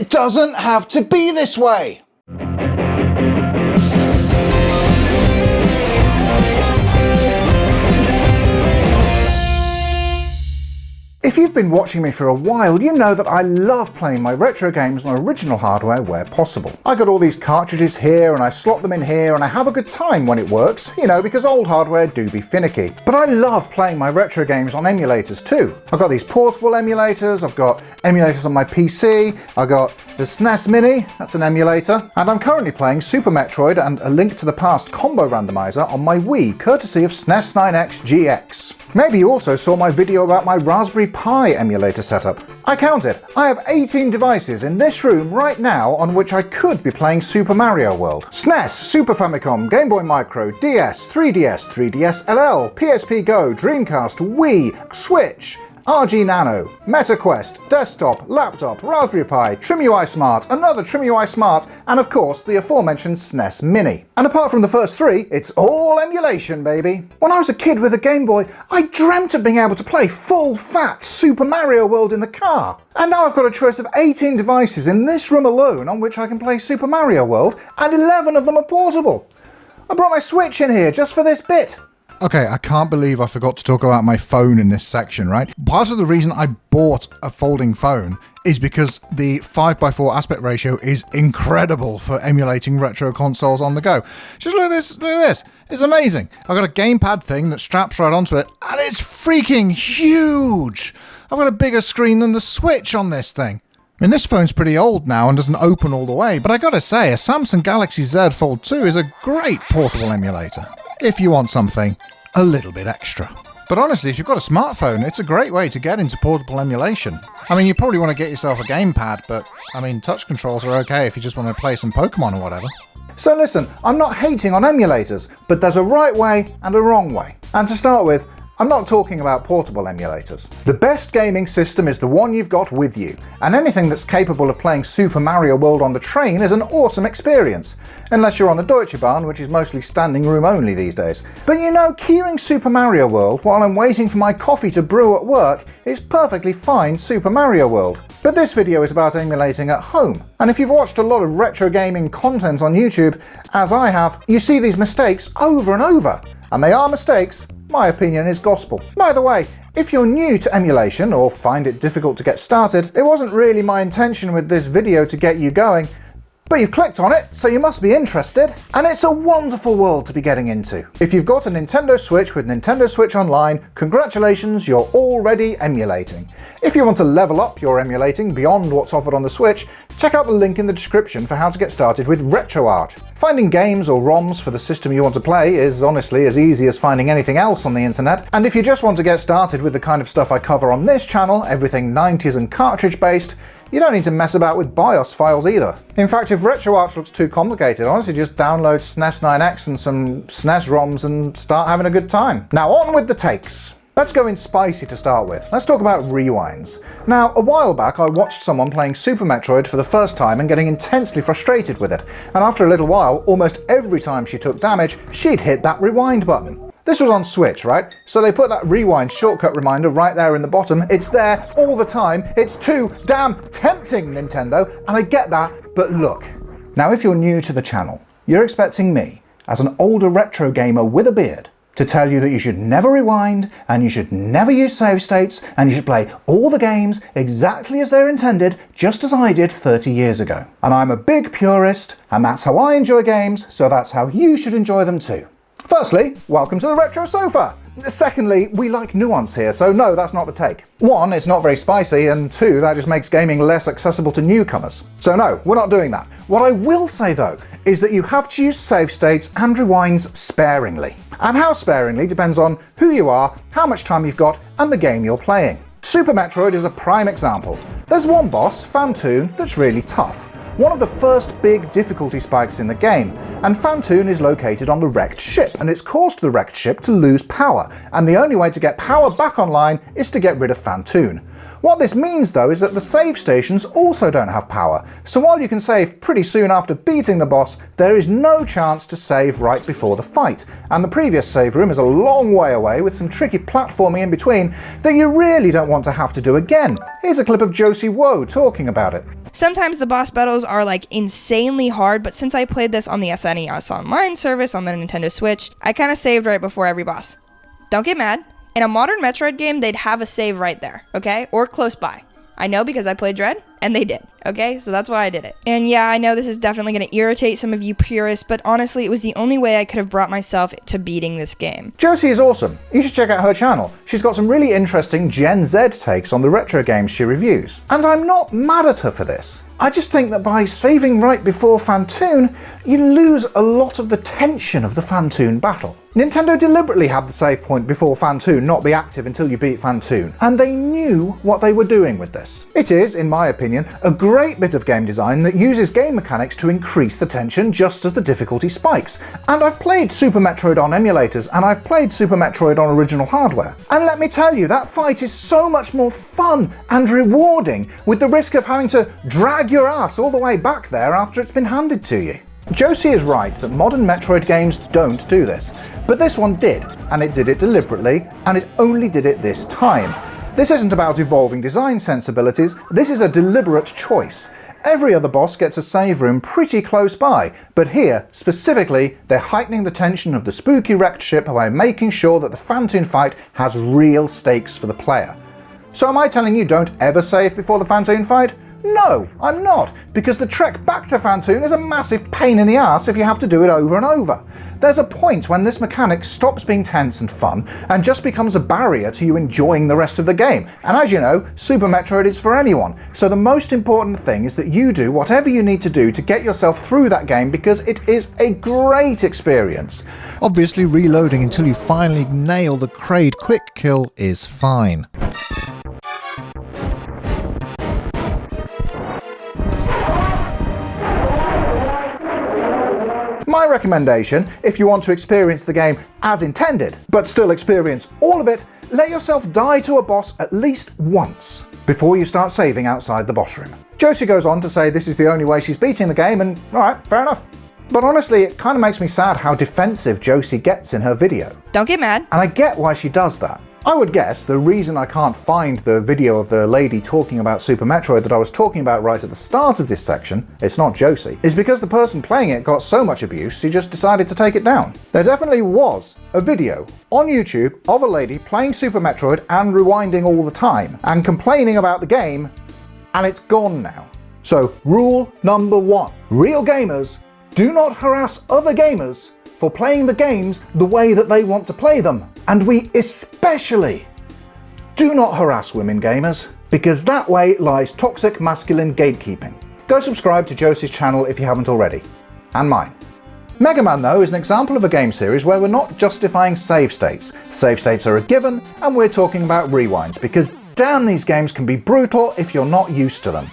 It doesn't have to be this way! If you've been watching me for a while, you know that I love playing my retro games on original hardware where possible. I got all these cartridges here and I slot them in here and I have a good time when it works, you know, because old hardware do be finicky. But I love playing my retro games on emulators too. I've got these portable emulators, I've got emulators on my PC, I've got the SNES Mini, that's an emulator, and I'm currently playing Super Metroid and A Link to the Past combo randomizer on my Wii, courtesy of SNES 9X GX. Maybe you also saw my video about my Raspberry Pi emulator setup. I counted. I have 18 devices in this room right now on which I could be playing Super Mario World. SNES, Super Famicom, Game Boy Micro, DS, 3DS, 3DS LL, PSP Go, Dreamcast, Wii, Switch, RG Nano, MetaQuest, desktop, laptop, Raspberry Pi, TrimUI Smart, another TrimUI Smart, and of course the aforementioned SNES Mini. And apart from the first three, it's all emulation, baby. When I was a kid with a Game Boy, I dreamt of being able to play full fat Super Mario World in the car. And now I've got a choice of 18 devices in this room alone on which I can play Super Mario World, and 11 of them are portable. I brought my Switch in here just for this bit. Okay, I can't believe I forgot to talk about my phone in this section, right? Part of the reason I bought a folding phone is because the 5:4 aspect ratio is incredible for emulating retro consoles on the go. Just look at this, look at this. It's amazing. I've got a gamepad thing that straps right onto it, and it's freaking huge. I've got a bigger screen than the Switch on this thing. I mean, this phone's pretty old now and doesn't open all the way, but I gotta say, a Samsung Galaxy Z Fold 2 is a great portable emulator, if you want something a little bit extra. But honestly, if you've got a smartphone, it's a great way to get into portable emulation. I mean, you probably want to get yourself a gamepad, but I mean, touch controls are okay if you just want to play some Pokemon or whatever. So listen, I'm not hating on emulators, but there's a right way and a wrong way. And to start with, I'm not talking about portable emulators. The best gaming system is the one you've got with you, and anything that's capable of playing Super Mario World on the train is an awesome experience, unless you're on the Deutsche Bahn, which is mostly standing room only these days. But you know, keying Super Mario World while I'm waiting for my coffee to brew at work is perfectly fine Super Mario World. But this video is about emulating at home, and if you've watched a lot of retro gaming content on YouTube, as I have, you see these mistakes over and over, and they are mistakes. My opinion is gospel. By the way, if you're new to emulation or find it difficult to get started, it wasn't really my intention with this video to get you going, but you've clicked on it, so you must be interested, and it's a wonderful world to be getting into. If you've got a Nintendo Switch with Nintendo Switch Online, congratulations, you're already emulating. If you want to level up your emulating beyond what's offered on the Switch, check out the link in the description for how to get started with RetroArch. Finding games or ROMs for the system you want to play is honestly as easy as finding anything else on the internet, and if you just want to get started with the kind of stuff I cover on this channel, everything 90s and cartridge based, you don't need to mess about with BIOS files either. In fact, if RetroArch looks too complicated, honestly just download SNES 9X and some SNES ROMs and start having a good time. Now on with the takes. Let's go in spicy to start with. Let's talk about rewinds. Now, a while back I watched someone playing Super Metroid for the first time and getting intensely frustrated with it, and after a little while, almost every time she took damage, she'd hit that rewind button. This was on Switch, right? So they put that rewind shortcut reminder right there in the bottom. It's there all the time. It's too damn tempting, Nintendo, and I get that, but look. Now if you're new to the channel, you're expecting me, as an older retro gamer with a beard, to tell you that you should never rewind, and you should never use save states, and you should play all the games exactly as they're intended, just as I did 30 years ago. And I'm a big purist, and that's how I enjoy games, so that's how you should enjoy them too. Firstly, welcome to the Retro Sofa. Secondly, we like nuance here, so no, that's not the take. One, it's not very spicy, and two, that just makes gaming less accessible to newcomers. So no, we're not doing that. What I will say though, is that you have to use save states and rewinds sparingly. And how sparingly depends on who you are, how much time you've got, and the game you're playing. Super Metroid is a prime example. There's one boss, Phantoon, that's really tough. One of the first big difficulty spikes in the game, and Phantoon is located on the wrecked ship, and it's caused the wrecked ship to lose power, and the only way to get power back online is to get rid of Phantoon. What this means though is that the save stations also don't have power, so while you can save pretty soon after beating the boss, there is no chance to save right before the fight, and the previous save room is a long way away with some tricky platforming in between that you really don't want to have to do again. Here's a clip of Josie Woe talking about it. Sometimes the boss battles are like insanely hard, but since I played this on the SNES Online service on the Nintendo Switch, I kind of saved right before every boss. Don't get mad. In a modern Metroid game, they'd have a save right there, okay? Or close by. I know because I played Dread, and they did, okay? So that's why I did it. And yeah, I know this is definitely going to irritate some of you purists, but honestly, it was the only way I could have brought myself to beating this game. Josie is awesome. You should check out her channel. She's got some really interesting Gen Z takes on the retro games she reviews. And I'm not mad at her for this. I just think that by saving right before Phantoon, you lose a lot of the tension of the Phantoon battle. Nintendo deliberately had the save point before Phantoon not be active until you beat Phantoon, and they knew what they were doing with this. It is, in my opinion, a great bit of game design that uses game mechanics to increase the tension just as the difficulty spikes. And I've played Super Metroid on emulators, and I've played Super Metroid on original hardware. And let me tell you, that fight is so much more fun and rewarding with the risk of having to drag your ass all the way back there after it's been handed to you. Josie is right that modern Metroid games don't do this, but this one did, and it did it deliberately, and it only did it this time. This isn't about evolving design sensibilities, this is a deliberate choice. Every other boss gets a save room pretty close by, but here, specifically, they're heightening the tension of the spooky wrecked ship by making sure that the Phantoon fight has real stakes for the player. So am I telling you don't ever save before the Phantoon fight? No, I'm not, because the trek back to Phantoon is a massive pain in the ass if you have to do it over and over. There's a point when this mechanic stops being tense and fun and just becomes a barrier to you enjoying the rest of the game. And as you know, Super Metroid is for anyone, so the most important thing is that you do whatever you need to do to get yourself through that game because it is a great experience. Obviously, reloading until you finally nail the Kraid quick kill is fine. My recommendation, if you want to experience the game as intended, but still experience all of it, let yourself die to a boss at least once before you start saving outside the boss room. Josie goes on to say this is the only way she's beating the game, and alright, fair enough. But honestly, it kind of makes me sad how defensive Josie gets in her video. Don't get mad. And I get why she does that. I would guess the reason I can't find the video of the lady talking about Super Metroid that I was talking about right at the start of this section, it's not Josie, is because the person playing it got so much abuse she just decided to take it down. There definitely was a video on YouTube of a lady playing Super Metroid and rewinding all the time and complaining about the game, and it's gone now. So rule number 1, real gamers do not harass other gamers for playing the games the way that they want to play them. And we especially do not harass women gamers, because that way lies toxic masculine gatekeeping. Go subscribe to Josie's channel if you haven't already, and mine. Mega Man though is an example of a game series where we're not justifying save states. Save states are a given, and we're talking about rewinds, because damn, these games can be brutal if you're not used to them.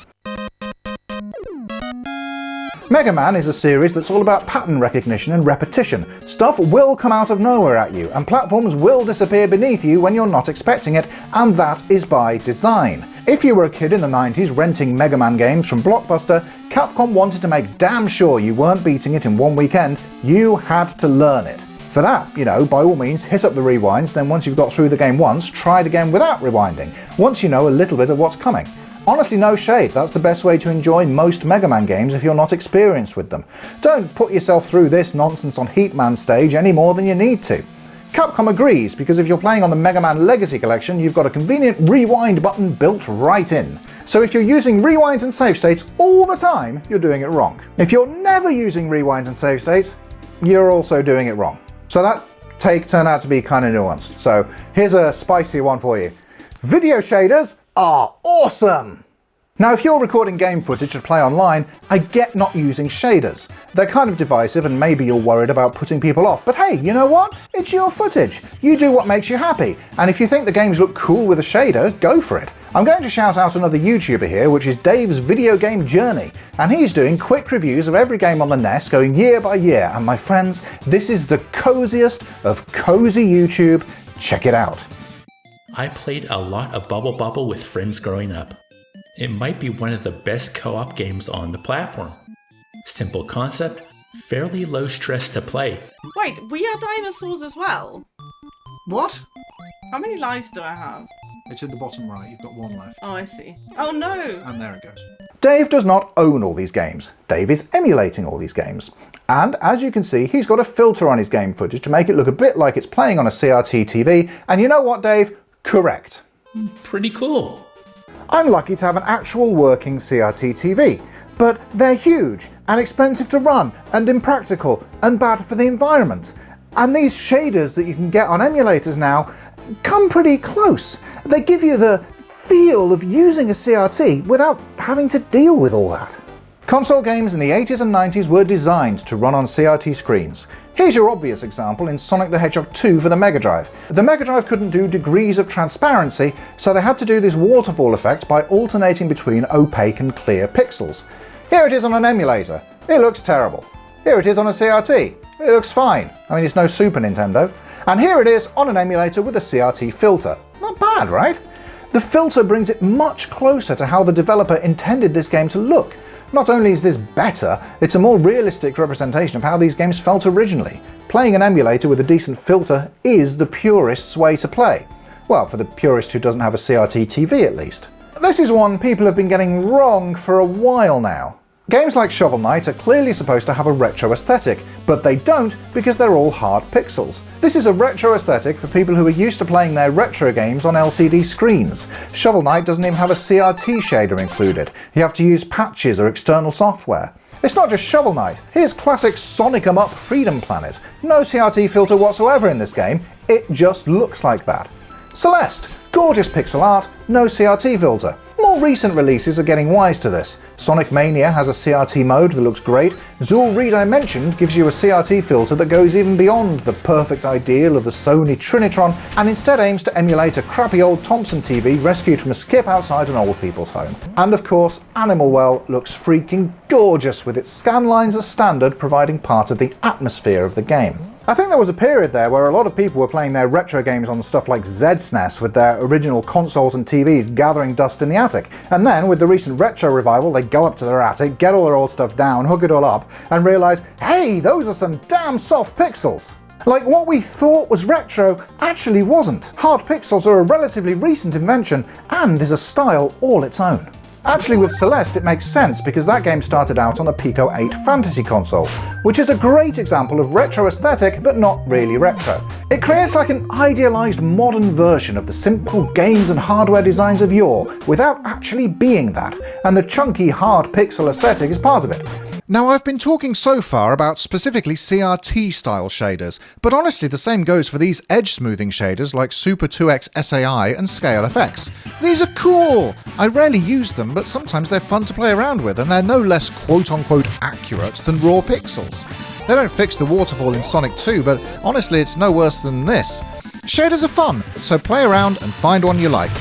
Mega Man is a series that's all about pattern recognition and repetition. Stuff will come out of nowhere at you, and platforms will disappear beneath you when you're not expecting it, and that is by design. If you were a kid in the 90s renting Mega Man games from Blockbuster, Capcom wanted to make damn sure you weren't beating it in one weekend, you had to learn it. For that, by all means, hit up the rewinds, then once you've got through the game once, try it again without rewinding, once you know a little bit of what's coming. Honestly, no shade, that's the best way to enjoy most Mega Man games if you're not experienced with them. Don't put yourself through this nonsense on Heatman stage any more than you need to. Capcom agrees, because if you're playing on the Mega Man Legacy Collection, you've got a convenient rewind button built right in. So if you're using rewinds and save states all the time, you're doing it wrong. If you're never using rewinds and save states, you're also doing it wrong. So that take turned out to be kind of nuanced. So here's a spicy one for you. Video shaders are awesome! Now if you're recording game footage to play online, I get not using shaders. They're kind of divisive and maybe you're worried about putting people off, but hey, you know what? It's your footage. You do what makes you happy, and if you think the games look cool with a shader, go for it. I'm going to shout out another YouTuber here, which is Dave's Video Game Journey, and he's doing quick reviews of every game on the NES going year by year, and my friends, this is the coziest of cozy YouTube. Check it out. I played a lot of Bubble Bobble with friends growing up. It might be one of the best co-op games on the platform. Simple concept, fairly low stress to play. Wait, we are dinosaurs as well? What? How many lives do I have? It's in the bottom right. You've got one left. Oh, I see. Oh no! And there it goes. Dave does not own all these games. Dave is emulating all these games. And as you can see, he's got a filter on his game footage to make it look a bit like it's playing on a CRT TV. And you know what, Dave? Correct. Pretty cool. I'm lucky to have an actual working CRT TV, but they're huge and expensive to run and impractical and bad for the environment. And these shaders that you can get on emulators now come pretty close. They give you the feel of using a CRT without having to deal with all that. Console games in the 80s and 90s were designed to run on CRT screens. Here's your obvious example in Sonic the Hedgehog 2 for the Mega Drive. The Mega Drive couldn't do degrees of transparency, so they had to do this waterfall effect by alternating between opaque and clear pixels. Here it is on an emulator. It looks terrible. Here it is on a CRT. It looks fine. I mean, it's no Super Nintendo. And here it is on an emulator with a CRT filter. Not bad, right? The filter brings it much closer to how the developer intended this game to look. Not only is this better, it's a more realistic representation of how these games felt originally. Playing an emulator with a decent filter is the purist's way to play. Well, for the purist who doesn't have a CRT TV at least. This is one people have been getting wrong for a while now. Games like Shovel Knight are clearly supposed to have a retro aesthetic, but they don't because they're all hard pixels. This is a retro aesthetic for people who are used to playing their retro games on LCD screens. Shovel Knight doesn't even have a CRT shader included. You have to use patches or external software. It's not just Shovel Knight. Here's classic Sonic 'em Up Freedom Planet. No CRT filter whatsoever in this game. It just looks like that. Celeste. Gorgeous pixel art, no CRT filter. More recent releases are getting wise to this. Sonic Mania has a CRT mode that looks great. Zool Redimensioned gives you a CRT filter that goes even beyond the perfect ideal of the Sony Trinitron and instead aims to emulate a crappy old Thompson TV rescued from a skip outside an old people's home. And of course, Animal Well looks freaking gorgeous with its scan lines as standard providing part of the atmosphere of the game. I think there was a period there where a lot of people were playing their retro games on stuff like ZSNES with their original consoles and TVs gathering dust in the attic. And then, with the recent retro revival, they go up to their attic, get all their old stuff down, hook it all up, and realise, hey, those are some damn soft pixels. Like, what we thought was retro actually wasn't. Hard pixels are a relatively recent invention and is a style all its own. Actually, with Celeste, it makes sense because that game started out on a Pico 8 fantasy console, which is a great example of retro aesthetic, but not really retro. It creates like an idealized modern version of the simple games and hardware designs of yore, without actually being that, and the chunky hard pixel aesthetic is part of it. Now, I've been talking so far about specifically CRT style shaders, but honestly the same goes for these edge smoothing shaders like Super 2X SAI and Scale FX. These are cool! I rarely use them, but sometimes they're fun to play around with, and they're no less quote-unquote accurate than raw pixels. They don't fix the waterfall in Sonic 2, but honestly it's no worse than this. Shaders are fun, so play around and find one you like.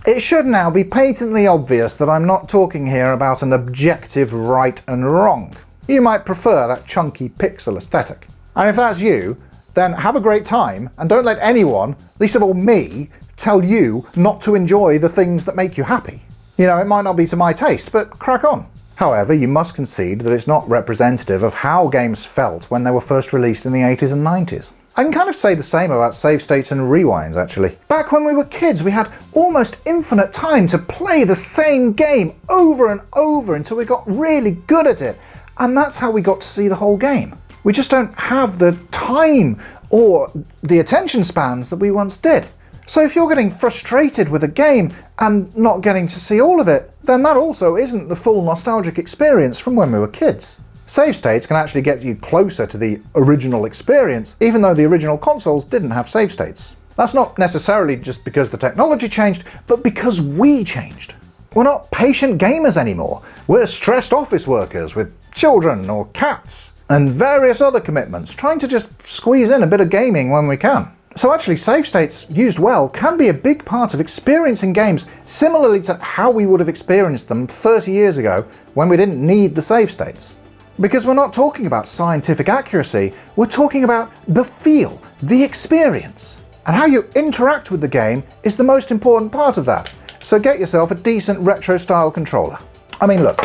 It should now be patently obvious that I'm not talking here about an objective right and wrong. You might prefer that chunky pixel aesthetic. And if that's you, then have a great time and don't let anyone, least of all me, tell you not to enjoy the things that make you happy. You know, it might not be to my taste, but crack on. However, you must concede that it's not representative of how games felt when they were first released in the 80s and 90s. I can kind of say the same about save states and rewinds, actually. Back when we were kids, we had almost infinite time to play the same game over and over until we got really good at it. And that's how we got to see the whole game. We just don't have the time or the attention spans that we once did. So if you're getting frustrated with a game and not getting to see all of it, then that also isn't the full nostalgic experience from when we were kids. Save states can actually get you closer to the original experience, even though the original consoles didn't have save states. That's not necessarily just because the technology changed, but because we changed. We're not patient gamers anymore. We're stressed office workers with children or cats and various other commitments, trying to just squeeze in a bit of gaming when we can. So actually, save states used well can be a big part of experiencing games similarly to how we would have experienced them 30 years ago when we didn't need the save states. Because we're not talking about scientific accuracy, we're talking about the feel, the experience. And how you interact with the game is the most important part of that. So get yourself a decent retro style controller. I mean, look,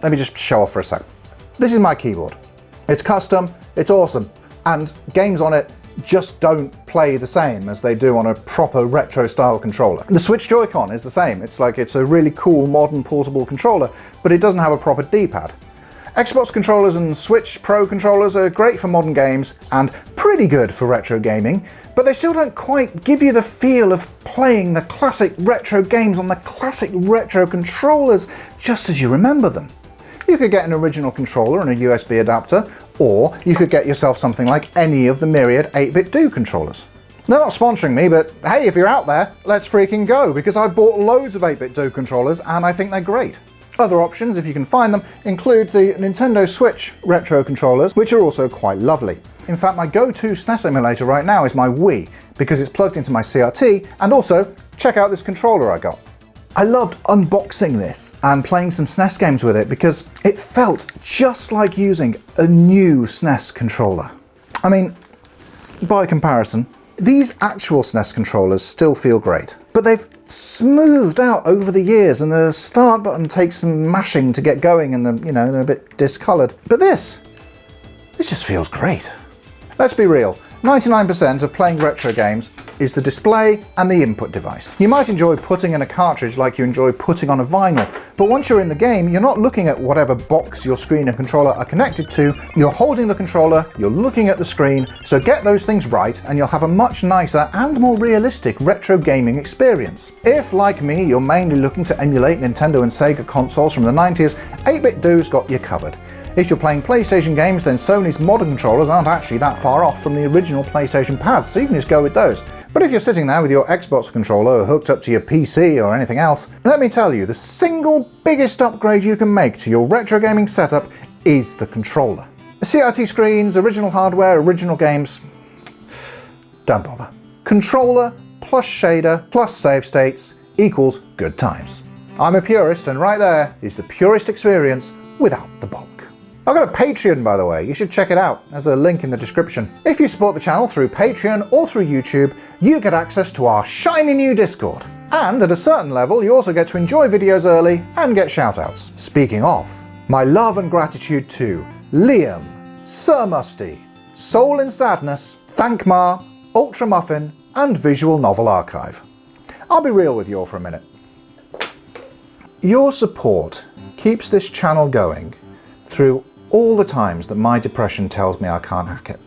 let me just show off for a sec. This is my keyboard. It's custom, it's awesome, and games on it just don't play the same as they do on a proper retro style controller. The Switch Joy-Con is the same. It's a really cool modern portable controller, but it doesn't have a proper D-pad. Xbox controllers and Switch Pro controllers are great for modern games and pretty good for retro gaming, but they still don't quite give you the feel of playing the classic retro games on the classic retro controllers just as you remember them. You could get an original controller and a USB adapter, or you could get yourself something like any of the myriad 8-bit Do controllers. They're not sponsoring me, but hey, if you're out there, let's freaking go, because I've bought loads of 8-bit Do controllers and I think they're great. Other options, if you can find them, include the Nintendo Switch retro controllers, which are also quite lovely. In fact, my go-to SNES emulator right now is my Wii, because it's plugged into my CRT, and also, check out this controller I got. I loved unboxing this and playing some SNES games with it because it felt just like using a new SNES controller. I mean, by comparison, these actual SNES controllers still feel great, but they've smoothed out over the years and the start button takes some mashing to get going and they're a bit discoloured. But this just feels great. Let's be real, 99% of playing retro games is the display and the input device. You might enjoy putting in a cartridge like you enjoy putting on a vinyl, but once you're in the game, you're not looking at whatever box your screen and controller are connected to, you're holding the controller, you're looking at the screen, so get those things right and you'll have a much nicer and more realistic retro gaming experience. If, like me, you're mainly looking to emulate Nintendo and Sega consoles from the 90s, 8-bit Do's got you covered. If you're playing PlayStation games, then Sony's modern controllers aren't actually that far off from the original PlayStation pads, so you can just go with those. But if you're sitting there with your Xbox controller hooked up to your PC or anything else, let me tell you, the single biggest upgrade you can make to your retro gaming setup is the controller. CRT screens, original hardware, original games, don't bother. Controller plus shader plus save states equals good times. I'm a purist, and right there is the purest experience without the bulk. I've got a Patreon, by the way, you should check it out. There's a link in the description. If you support the channel through Patreon or through YouTube, you get access to our shiny new Discord. And at a certain level, you also get to enjoy videos early and get shoutouts. Speaking of, my love and gratitude to Liam, Sir Musty, Soul in Sadness, Thankmar, Ultra Muffin, and Visual Novel Archive. I'll be real with you all for a minute. Your support keeps this channel going through all the times that my depression tells me I can't hack it.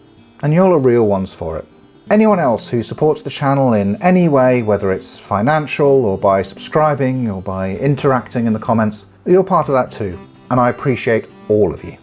And you're the real ones for it. Anyone else who supports the channel in any way, whether it's financial or by subscribing or by interacting in the comments, you're part of that too. And I appreciate all of you.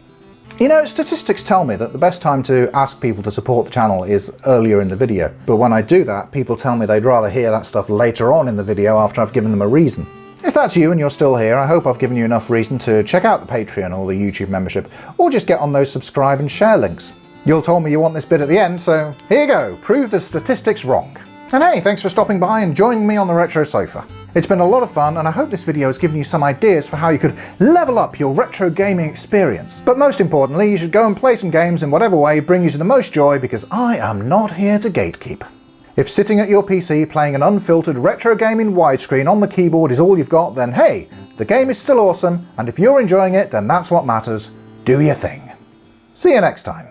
You know, statistics tell me that the best time to ask people to support the channel is earlier in the video. But when I do that, people tell me they'd rather hear that stuff later on in the video after I've given them a reason. If that's you and you're still here, I hope I've given you enough reason to check out the Patreon or the YouTube membership, or just get on those subscribe and share links. You all told me you want this bit at the end, so here you go, prove the statistics wrong. And hey, thanks for stopping by and joining me on the Retro Sofa. It's been a lot of fun, and I hope this video has given you some ideas for how you could level up your retro gaming experience. But most importantly, you should go and play some games in whatever way bring you to the most joy, because I am not here to gatekeep. If sitting at your PC playing an unfiltered retro game in widescreen on the keyboard is all you've got, then hey, the game is still awesome, and if you're enjoying it, then that's what matters. Do your thing. See you next time.